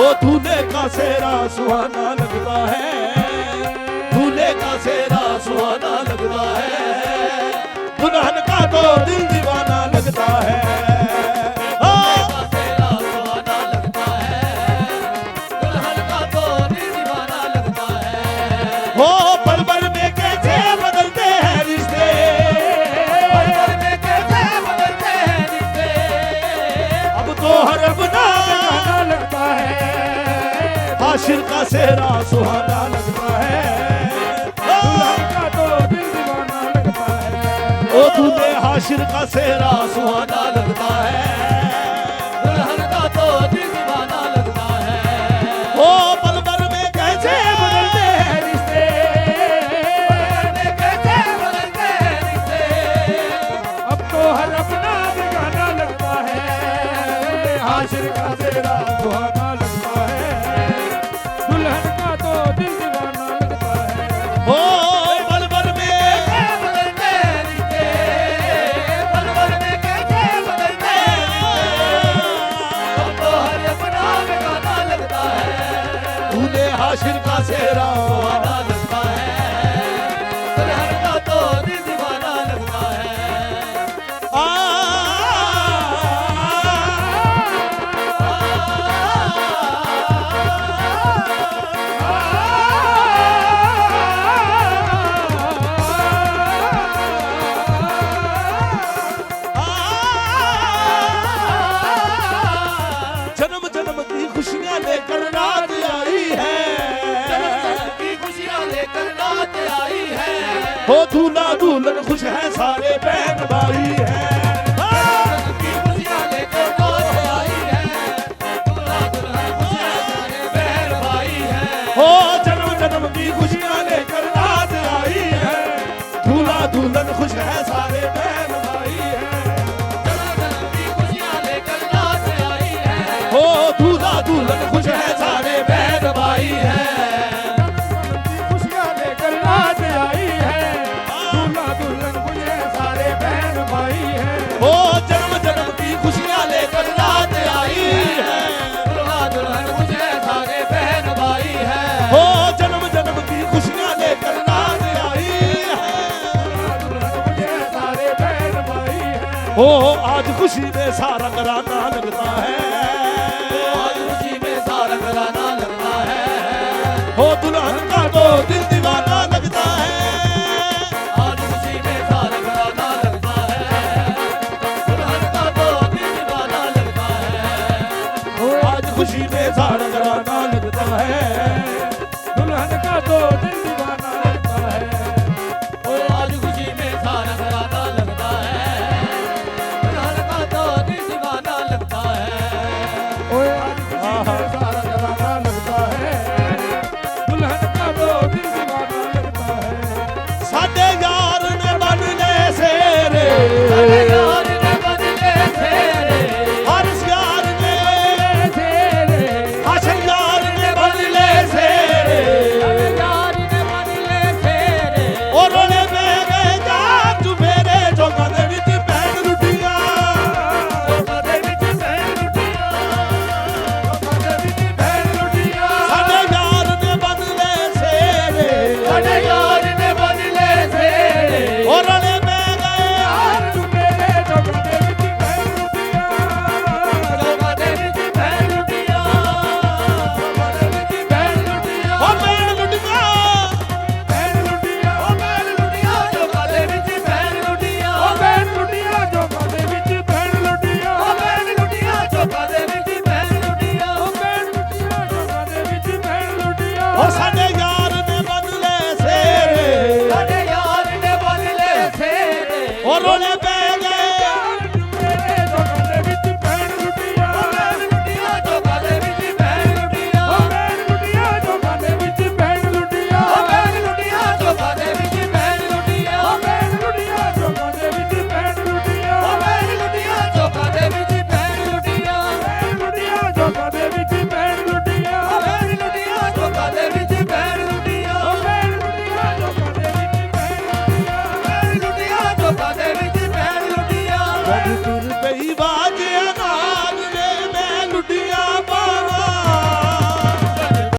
हो दूल्हे का सेहरा सुहाना लगता है, दूल्हे का सेहरा सुहाना लगता है, दुल्हन का तो दिल दीवाना लगता है। हो पल पल में कैसे बदलते हैं रिश्ते, पल पल में कैसे बदलते हैं रिश्ते, अब तो हर अपना गाना लगता है, हाशिर का सेहरा सुहाना लगता है, दुल्हन का तो दिल दीवाना लगता है। ओ दूल्हे हाशिर का सेहरा सुहाना लगता है, दुल्हन का तो दिल दीवाना लगता है। ओ पल पल में कैसे बदलते हैं रिश्ते, पल पल में कैसे बदलते हैं रिश्ते, अब तो हर अपना बेगाना लगता है, हाशिर का सेहरा सुहाना लगता है, दुल्हन का तो दिल दीवाना लगता है। हो पल पल में बदलते हैं रिश्ते, पल पल में कैसे बदलते हैं रिश्ते, अब तो हर अपना बेगाना लगता है, दूल्हे हाशिर का सेहरा सुहाना लगता है, दुल्हन का तो दिल दीवाना लगता है। जन्म जन्म की खुशियां लेकर रात आई है, की खुशियां लेकर रात आई है, हो दूल्हा दुल्हन खुश है सारे बहन भाई है। की खुशियां लेकर रात आई है, दूल्हा दुल्हन खुशियां सारे बहन भाई है। हो जन्म जन्म की खुशियां लेकर रात आई है, दूल्हा दुल्हन खुश है सारे बहन भाई है। की खुशियां लेकर रात आई है, हो दूल्हा दुल्हन खुश है सारे बहन भाई है। खुशियां लेकर रात आई है, दूल्हा दुल्हन खुशियां सारे बहन भाई है। हो जन्म जन्म की खुशियां लेकर रात आई है, दूल्हा दुल्हन खुशियां सारे बहन भाई है। हो जन्म जन्म की खुशियां लेकर रात आई है। दुल्हन खुशियां सारे बहन भाई है। हो आज खुशी में सारा घराना लगता है, आज खुशी में सारा घराना लगता है, हो दुल्हन का तो दिल